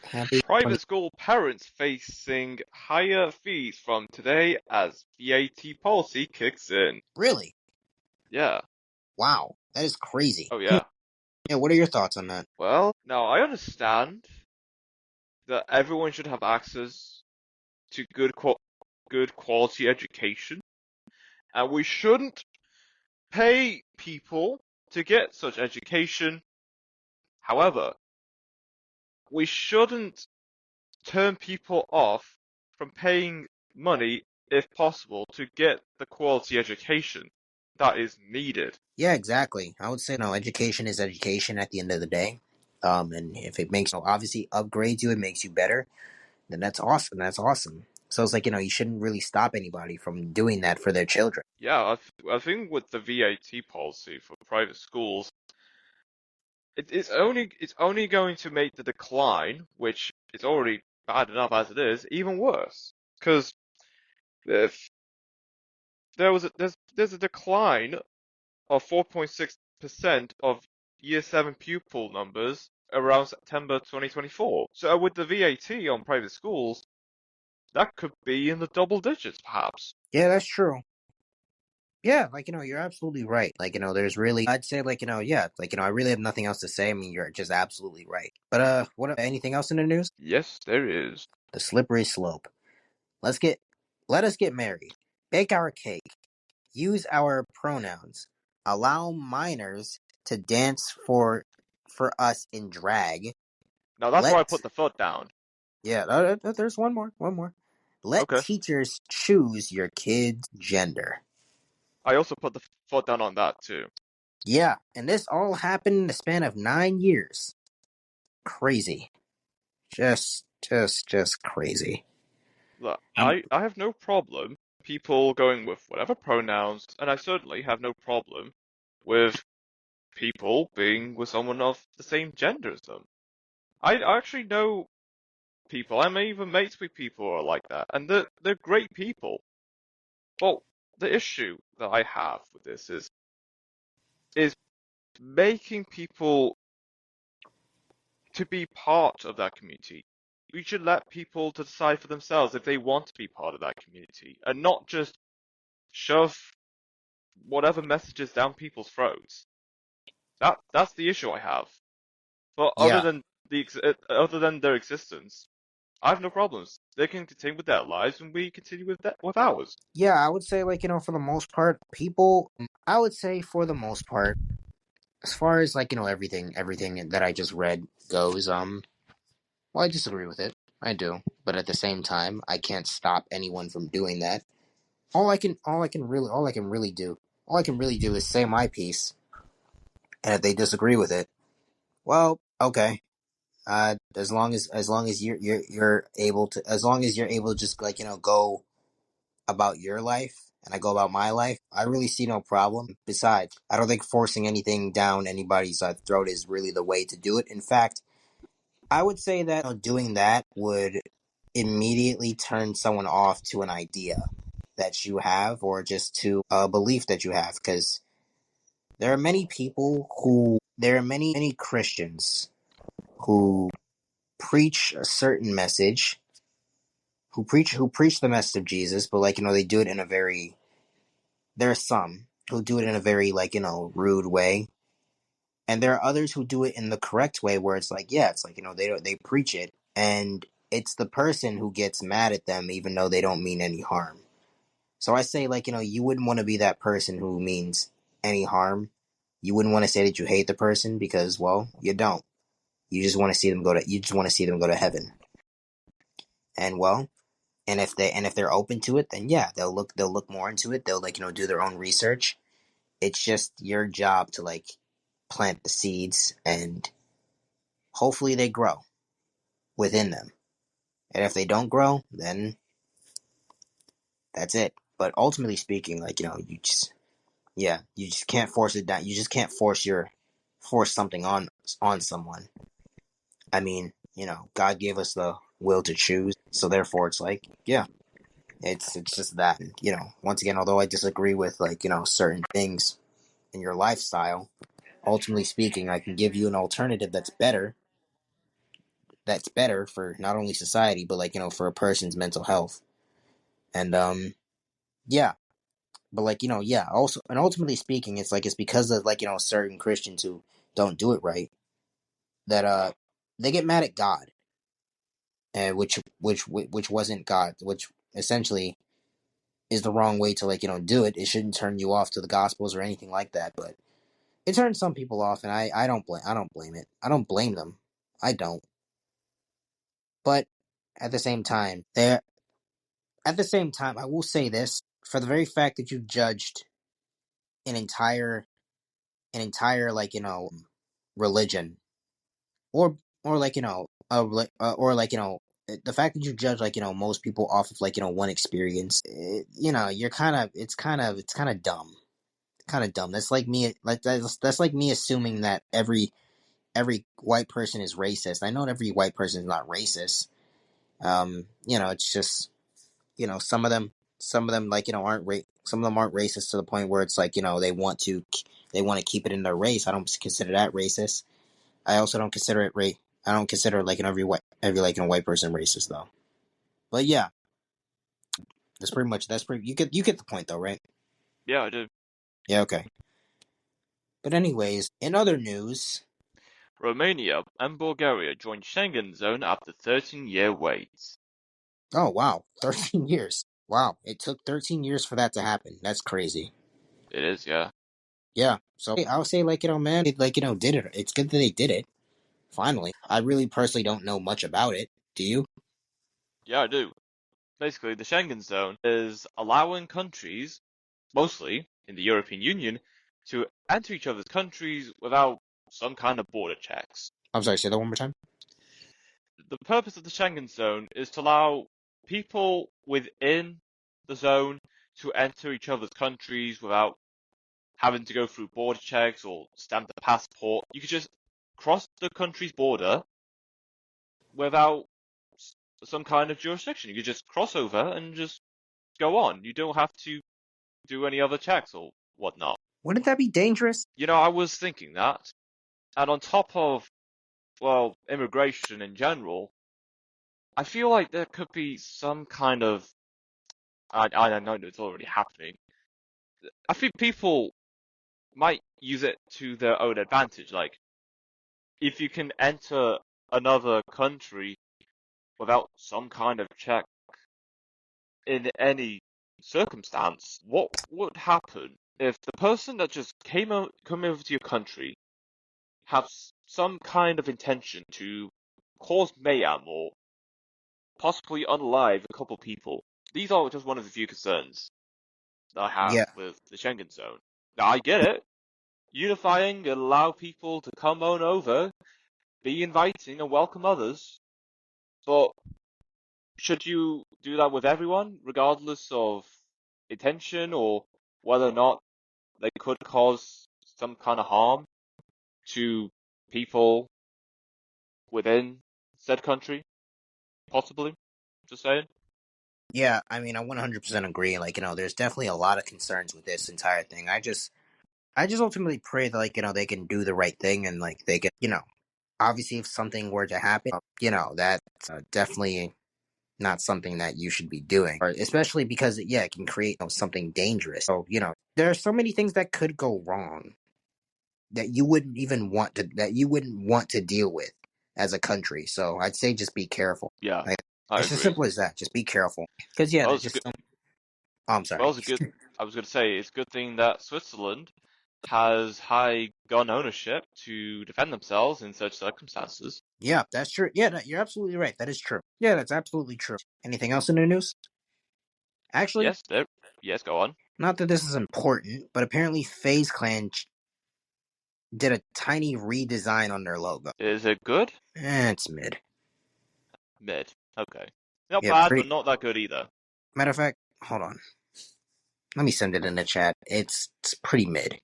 happy 20. Private school parents facing higher fees from today as VAT policy kicks in. Really? Yeah. Wow, that is crazy. Oh yeah. Yeah, what are your thoughts on that? Well, now I understand that everyone should have access to good quality education, and we shouldn't pay people to get such education. However, we shouldn't turn people off from paying money if possible to get the quality education that is needed. Yeah, exactly. I would say no. Education is education at the end of the day. And if it makes obviously upgrades you, it makes you better. Then that's awesome. That's awesome. So it's like you shouldn't really stop anybody from doing that for their children. Yeah, I think with the VAT policy for private schools, it's only going to make the decline, which is already bad enough as it is, even worse. Because if there's a decline of 4.6% of year 7 pupil numbers around September 2024. So with the VAT on private schools, that could be in the double digits, perhaps. Yeah, that's true. Yeah, you're absolutely right. There's really, I'd say, yeah, I really have nothing else to say. I mean, you're just absolutely right. But, anything else in the news? Yes, there is. The slippery slope. Let's get, let us get married. Bake our cake. Use our pronouns. Allow minors to dance for us in drag. Now that's where Let, I put the foot down. yeah, there's one more. Let Okay. teachers choose your kid's gender. I also put the foot down on that too. Yeah, and this all happened in the span of 9 years. Crazy. Just crazy. Look, Um, I have no problem people going with whatever pronouns, and I certainly have no problem with people being with someone of the same gender as them. I actually know people, I'm even mates with people who are like that, and they're great people. Well, the issue that I have with this is making people to be part of that community. We should let people to decide for themselves if they want to be part of that community, and not just shove whatever messages down people's throats. That's the issue I have. But yeah, other than their existence, I have no problems. They can continue with their lives, and we continue with ours. yeah. I would say, for the most part, people. I would say for the most part, as far as everything that I just read goes. Well, I disagree with it. I do, but at the same time, I can't stop anyone from doing that. All I can really do is say my piece, and if they disagree with it, well, okay. As long as you're able to, as long as you're able to just go about your life and I go about my life, I really see no problem. Besides, I don't think forcing anything down anybody's throat is really the way to do it. In fact, I would say that doing that would immediately turn someone off to an idea that you have or just to a belief that you have, because there are many Christians who preach a certain message, who preach the message of Jesus, but they do it in a very, there are some who do it in a very rude way, and there are others who do it in the correct way where it's yeah, it's they preach it, and it's the person who gets mad at them even though they don't mean any harm. So I say you wouldn't want to be that person who means any harm. You wouldn't want to say that you hate the person because, well, you don't. You just want to see them go to heaven. And well, and if they're open to it, then yeah, they'll look more into it. They'll do their own research. It's just your job to plant the seeds, and hopefully they grow within them. And if they don't grow, then that's it. But ultimately speaking, you just can't force it down. You just can't force something on someone. I mean, God gave us the will to choose, so therefore it's yeah, it's just that. And, once again, although I disagree with certain things in your lifestyle, ultimately speaking, I can give you an alternative that's better for not only society but for a person's mental health. And yeah, but yeah, also, and ultimately speaking, it's because of certain Christians who don't do it right that they get mad at God, and which wasn't God, which essentially is the wrong way to do it. It shouldn't turn you off to the gospels or anything like that, but it turns some people off, and I don't blame it. I don't blame them. I don't. But at the same time, I will say this: for the very fact that you judged an entire religion, or the fact that you judge most people off of one experience, you're it's kind of dumb. Kind of dumb. That's like me. That's like me assuming that every white person is racist. I know every white person is not racist. It's just some of them some of them aren't racist to the point where it's they want to keep it in their race. I don't consider that racist. I also don't consider it I don't consider like an every like a white person racist though. But yeah, that's pretty. You get the point though, right? Yeah, I do. Yeah, okay. But anyways, in other news, Romania and Bulgaria joined Schengen zone after 13-year wait. oh wow, 13 years. Wow, it took 13 years for that to happen. That's crazy. It is, yeah. Yeah, so I'll say like man, it like did it. It's good that they did it. Finally, I really personally don't know much about it. Do you? Yeah, I do. Basically, the Schengen zone is allowing countries, mostly in the European Union, to enter each other's countries without some kind of border checks. I'm sorry. Say that one more time. The purpose of the Schengen zone is to allow people within the zone to enter each other's countries without having to go through border checks or stamp the passport. You could just cross the country's border without some kind of jurisdiction. You could just cross over and just go on. You don't have to do any other checks or whatnot. Wouldn't that be dangerous? I was thinking that. And on top of, well, immigration in general, I feel like there could be some kind of, I know it's already happening. I think people might use it to their own advantage. Like, if you can enter another country without some kind of check in any circumstance, what would happen if the person that just come over to your country has some kind of intention to cause mayhem or possibly unalive a couple people? These are just one of the few concerns that I have Yeah, with the Schengen zone. Now, I get it. Unifying and allow people to come on over, be inviting and welcome others, but should you do that with everyone, regardless of intention or whether or not they could cause some kind of harm to people within said country? Possibly. Just saying. yeah. I 100% agree. Like there's definitely a lot of concerns with this entire thing. I just ultimately pray that they can do the right thing and like they can obviously if something were to happen, that's definitely not something that you should be doing, or especially because yeah, it can create something dangerous. So there are so many things that could go wrong that you wouldn't want to deal with as a country. So I'd say just be careful. Yeah, Like I it's as agree. simple as that. Just be careful. Because yeah, Well, there's it's a just good. some. Oh, I'm Well, sorry. it's a good. I was going to say it's a good thing that Switzerland has high gun ownership to defend themselves in such circumstances. Yeah, that's true. Yeah, you're absolutely right. That is true. Yeah, that's absolutely true. Anything else in the news? Actually, Yes, there. Yes, go on. not that this is important, but apparently FaZe Clan did a tiny redesign on their logo. Is it good? It's mid. Mid. Okay. Not Yeah, bad, but pretty. not that good either. Matter of fact, hold on. Let me send it in the chat. It's pretty mid.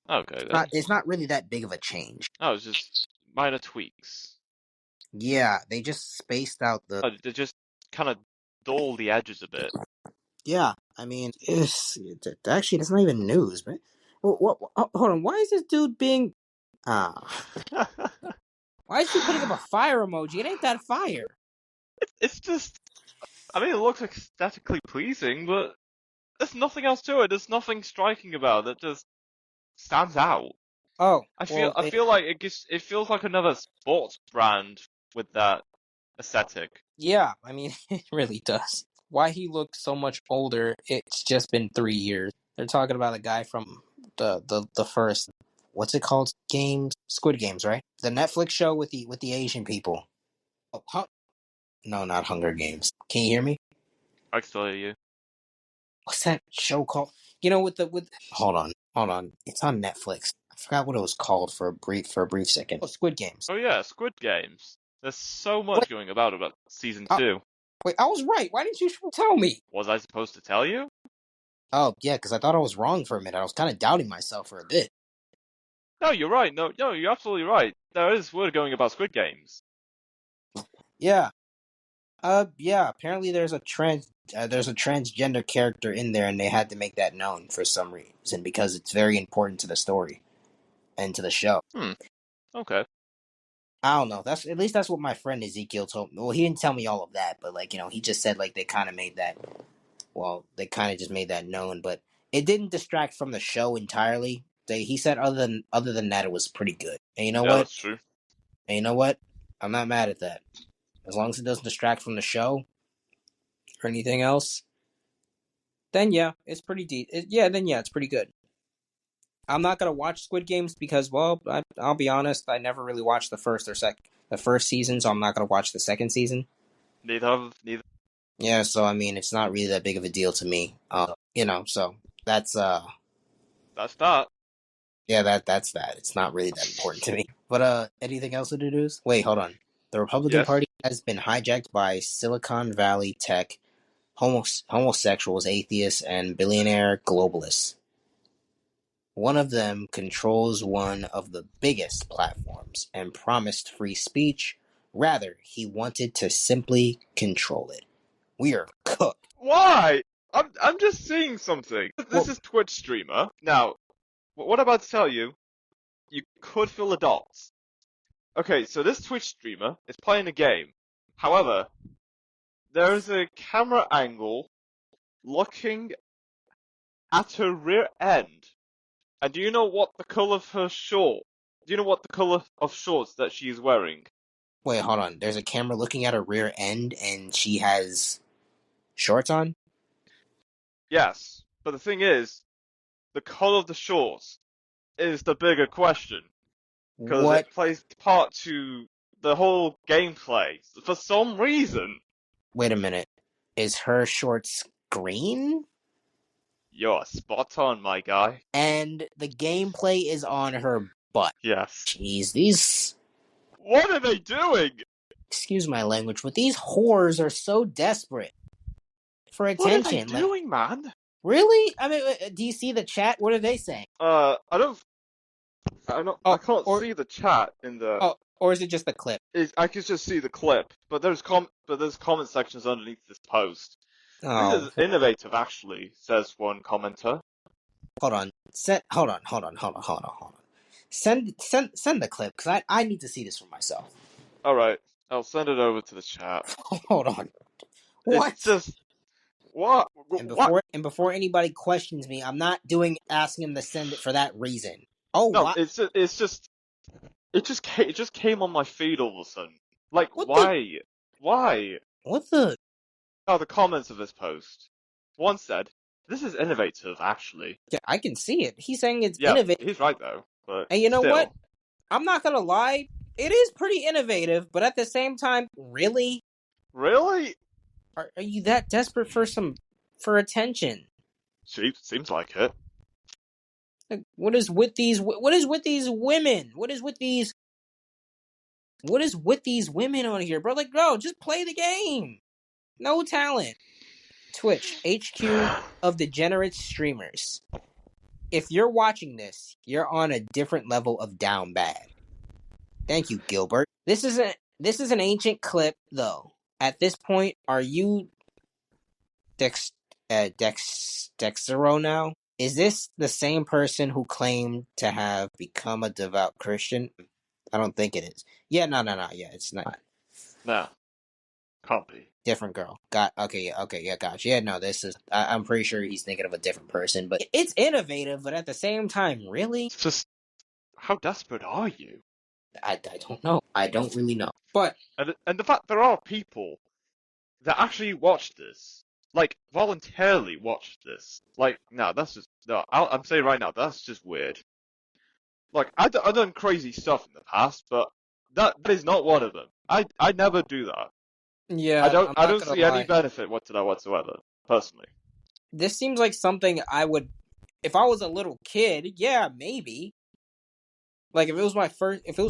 Okay then. It's not really that big of a change. Oh, it's just minor tweaks. Yeah, they just spaced out the. Oh, they just kind of dull the edges a bit. Yeah, actually that's not even news, man. Hold on. Why is this dude being? Ah, why is he putting up a fire emoji? It ain't that fire. It's just, I mean, it looks aesthetically pleasing, but there's nothing else to it. There's nothing striking about it that just stands out. Oh I feel, well, I feel like it feels like another sports brand with that aesthetic. yeah. It really does. Why he looks so much older? It's just been 3 years. They're talking about a guy from the first. What's it called? Games, Squid Games, right? The Netflix show with the Asian people. Oh, no, not Hunger Games. Can you hear me? I can still hear you. What's that show called? With the with. Hold on. It's on Netflix. I forgot what it was called for a brief second. Oh, Squid Games. Oh yeah, Squid Games. There's so Wait, much going about season uh, two. wait. I was right. Why didn't you tell me? Was I supposed to tell you? Oh yeah, because I thought I was wrong for a minute. I was kind of doubting myself for a bit. No, you're right. No, you're absolutely right. There is word going about Squid Games. Yeah. Yeah. Apparently, there's a transgender character in there, and they had to make that known for some reason because it's very important to the story and to the show. Hmm. Okay. I don't know. That's at least that's what my friend Ezekiel told me. Well, he didn't tell me all of that, but like he just said like they kind of made that. Well, they kind of just made that known, but it didn't distract from the show entirely. He said other than that, it was pretty good. And you know Yeah, what? that's true. And you know what? I'm not mad at that. As long as it doesn't distract from the show or anything else, then yeah, it's pretty deep. Then yeah, it's pretty good. I'm not gonna watch Squid Games because, well, I'll be honest, I never really watched the first season, so I'm not gonna watch the second season. Neither. Yeah, so I mean, it's not really that big of a deal to me. So that's That's that. yeah, that's that. It's not really that important to me. But anything else to do? Wait, hold on. The Republican Yes. Party has been hijacked by Silicon Valley tech, homosexuals, atheists, and billionaire globalists. One of them controls one of the biggest platforms and promised free speech. Rather, he wanted to simply control it. We are cooked. Why? I'm just seeing something. This Well, is Twitch streamer. Now, what I'm about to tell you, you could fill the dots. Okay, so this Twitch streamer is playing a game. However, there is a camera angle looking at her rear end. And do you know what the color of her short? Do you know what the color of shorts that she is wearing? wait, hold on. There's a camera looking at her rear end, and she has shorts on. Yes, but the thing is, the color of the shorts is the bigger question because What? it plays part to the whole gameplay for some reason. Wait a minute. Is her shorts green? You're spot on, my guy. And the gameplay is on her butt. Yes. Jeez, these. What are they doing? Excuse my language, but these whores are so desperate for What are they attention. Like, doing, man? really? I mean, do you see the chat? What are they saying? I don't. I Oh, can't or see the chat in the. or is it just the clip? I can just see the clip, but there's comment sections underneath this post. This Oh, is innovative, actually, says one commenter. hold on. Hold on. Send the clip because I need to see this for myself. All right, I'll send it over to the chat. Hold on. It's What? just what? And What? before anybody questions me, I'm not asking them to send it for that reason. Oh, No, what? it just came on my feed all of a sudden. Like, What the? why? Why? What the? Oh, the comments of this post. One said, "This is innovative, actually." Yeah, I can see it. He's saying it's Yeah, innovative. he's right though, but And you know what? still. I'm not gonna lie. It is pretty innovative, but at the same time, really? Really? Are you that desperate for attention? Seems like it. Like, what is with these women? What is with these women on here, bro? Like, bro, just play the game. No talent. Twitch, HQ of degenerate streamers. If you're watching this, you're on a different level of down bad. Thank you, Gilbert. This is an ancient clip, though. At this point, are you Dexero now? Is this the same person who claimed to have become a devout Christian? I don't think it is. Yeah, no. Yeah, it's not. No, can't be. Different girl. Gotcha. Yeah, no, this is. I'm pretty sure he's thinking of a different person, but it's innovative. But at the same time, really, It's just, how desperate are you? I don't know. I don't really know. But And the fact there are people that actually watch this, like voluntarily watch this. Like, no, that's just no. I'm saying right now, that's just weird. Like, I've done crazy stuff in the past, but that is not one of them. I never do that. yeah, I'm I not don't gonna see any lie. benefit to that whatsoever, personally. This seems like something I would, if I was a little kid. Yeah, maybe. Like if it was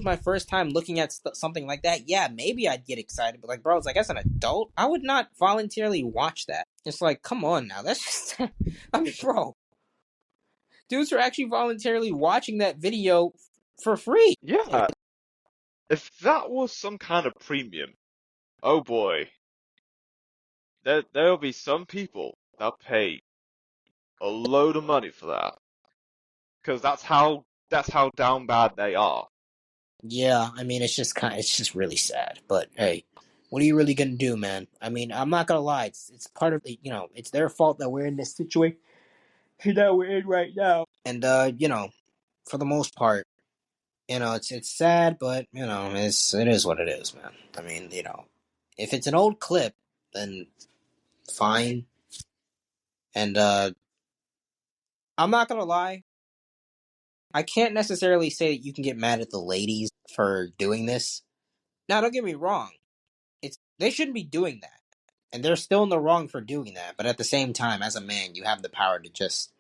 my first time looking at something like that, yeah, maybe I'd get excited. But like, bro, it's like as an adult, I would not voluntarily watch that. It's like, come on now, that's just, I mean, bro, dudes are actually voluntarily watching that video for free. Yeah, if that was some kind of premium, oh boy, there'll be some people that pay a load of money for that, because that's how down bad they are. Yeah, I mean, it's just really sad. But hey, what are you really gonna do, man? I mean, I'm not gonna lie. It's part of the, it's their fault that we're in this situation that we're in right now. And for the most part, it's sad, but it is what it is, man. I mean, if it's an old clip, then fine. And I'm not gonna lie. I can't necessarily say that you can get mad at the ladies for doing this. Now, don't get me wrong. They shouldn't be doing that. And they're still in the wrong for doing that. But at the same time, as a man, you have the power to just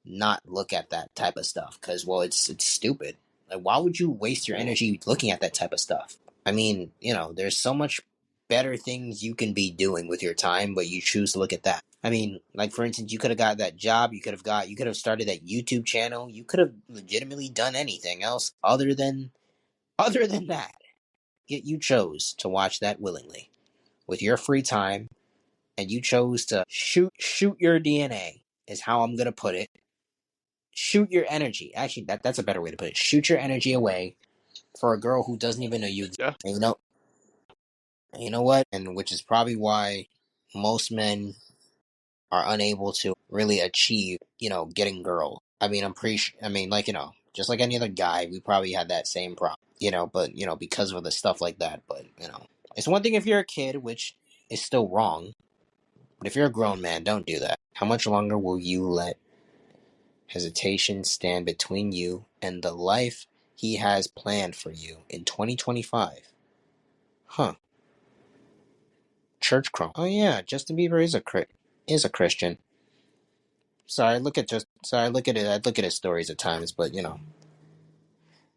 not look at that type of stuff because, well, it's stupid. Like, why would you waste your energy looking at that type of stuff? I mean, there's so much better things you can be doing with your time, but you choose to look at that. I mean, like for instance, you could have got that job, you could have started that YouTube channel, you could have legitimately done anything else other than that. Yet you chose to watch that willingly with your free time, and you chose to shoot your DNA is how I'm gonna put it. Shoot your energy. Actually, that's a better way to put it. Shoot your energy away for a girl who doesn't even know you exist. Yeah. And you know what? And which is probably why most men are unable to really achieve, getting girls. I mean, I mean, like, just like any other guy, we probably had that same problem, but, because of the stuff like that. But, it's one thing if you're a kid, which is still wrong. But if you're a grown man, don't do that. How much longer will you let hesitation stand between you and the life he has planned for you in 2025? Huh. Church Chrome. Oh yeah, Justin Bieber is a Christian. Sorry, I look at it. I look at his stories at times, but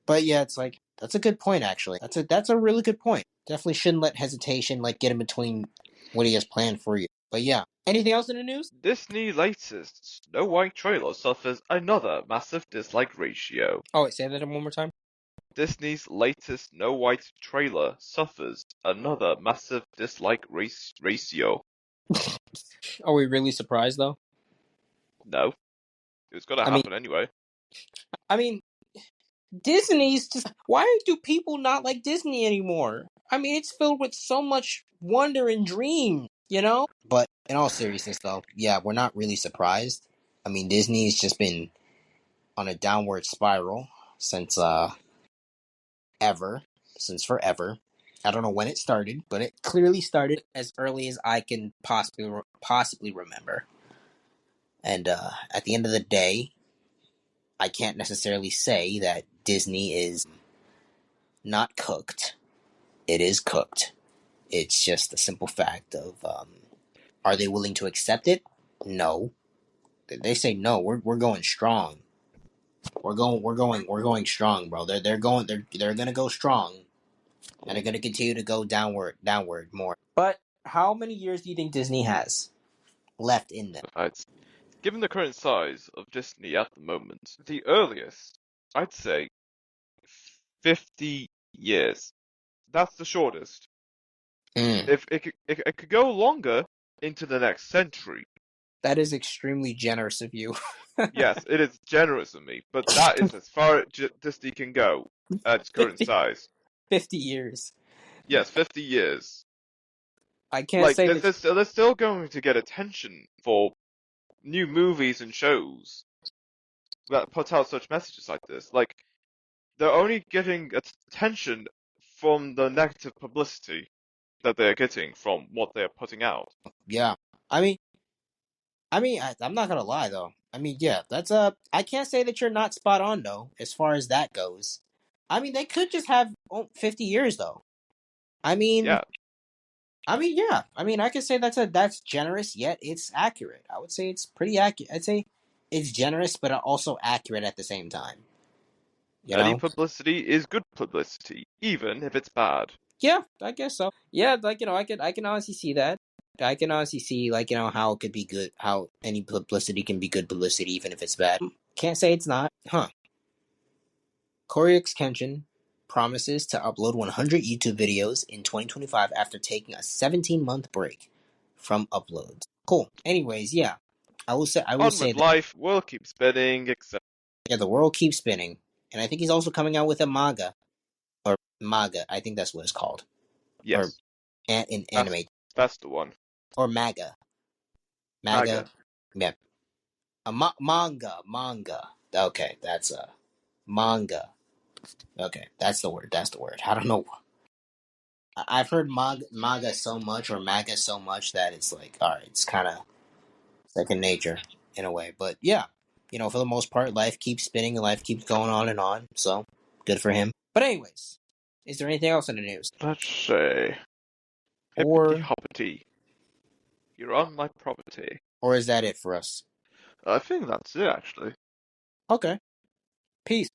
But yeah, it's like that's a good point actually. That's a really good point. Definitely shouldn't let hesitation like get in between what he has planned for you. But yeah, anything else in the news? Disney latest Snow White trailer suffers another massive dislike ratio. Oh wait, say that one more time. Disney's latest Snow White trailer suffers another massive dislike ratio. Are we really surprised though? No, it was gonna I mean, happen anyway. I mean, Disney's just why do people not like Disney anymore? I mean, it's filled with so much wonder and dream, But in all seriousness, though, yeah, we're not really surprised. I mean, Disney's just been on a downward spiral since ever, since forever. I don't know when it started, but it clearly started as early as I can possibly remember. And at the end of the day, I can't necessarily say that Disney is not cooked. It is cooked. It's just a simple fact of are they willing to accept it? No. They say no. We're going strong. We're going strong, bro. They're gonna go strong, and they're gonna continue to go downward more. But how many years do you think Disney has left in them? Besides, given the current size of Disney at the moment, the earliest, I'd say 50 years. That's the shortest. Mm, If it could go longer into the next century. that is extremely generous of you. Yes, it is generous of me, but that is as far as Disney can go at its current 50, size. 50 years. Yes, 50 years. I can't Like, say that. they're still going to get attention for new movies and shows that put out such messages like this. Like, they're only getting attention from the negative publicity that they're getting from what they're putting out. Yeah. I mean, I'm not gonna lie though. I mean, yeah, I can't say that you're not spot on though, as far as that goes. I mean, they could just have 50 years though. I mean, Yeah, yeah. I mean, I could say that's generous, yet it's accurate. I would say it's pretty accurate. I'd say it's generous, but also accurate at the same time. You any know? publicity is good publicity, even if it's bad. Yeah, I guess so. Yeah, like I can honestly see that. I can honestly see like how it could be good, how any publicity can be good publicity even if it's bad. Can't say it's not, huh? Koryox Kenshin promises to upload 100 YouTube videos in 2025 after taking a 17-month break from uploads. Cool. Anyways, yeah, I will On say with that. life, will keep spinning, etc. Yeah, the world keeps spinning, and I think he's also coming out with a manga. MAGA. I think that's what it's called, or Yes, in that's anime, that's the one. or MAGA. MAGA. MAGA. Yeah, manga. Okay, that's manga. Okay, that's the word. That's the word. I don't know. I've heard MAGA so much or MAGA so much that it's like, all right, it's kind of second nature in a way. But yeah, for the most part, life keeps spinning and life keeps going on and on. So good for him. But anyways, is there anything else in the news? Let's say hippity Or hoppity. You're on my property. or is that it for us? I think that's it actually. Okay. Peace.